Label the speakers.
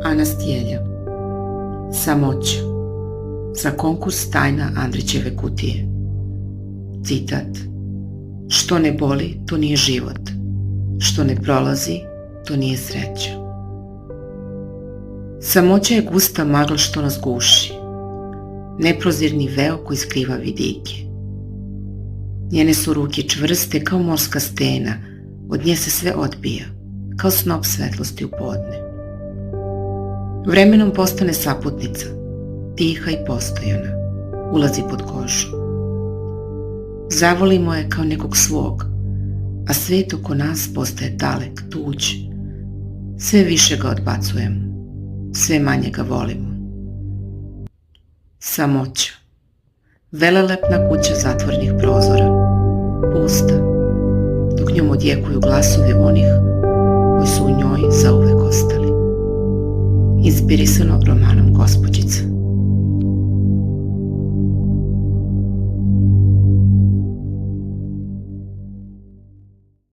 Speaker 1: Anastijelja. Samoća. Za konkurs Tajna Andrićeve kutije. Citat: što ne boli, to nije život. Što ne prolazi, to nije sreća. Samoća je gusta magla što nas guši. Neprozirni veo koji skriva vidike. Njene su ruke čvrste kao morska stena, od nje se sve odbija, kao snop svetlosti u podne. Vremenom postane saputnica, tiha i postojana, ulazi pod kožu. Zavolimo je kao nekog svog, a svet oko nas postaje dalek, tuđ. Sve više ga odbacujemo, sve manje ga volimo. Samoća. Velelepna kuća zatvorenih prozora, pusta, dok njom odjekuju glasovi onih koji su u njoj zauvek ostali. Inspirisano romanom Gospođa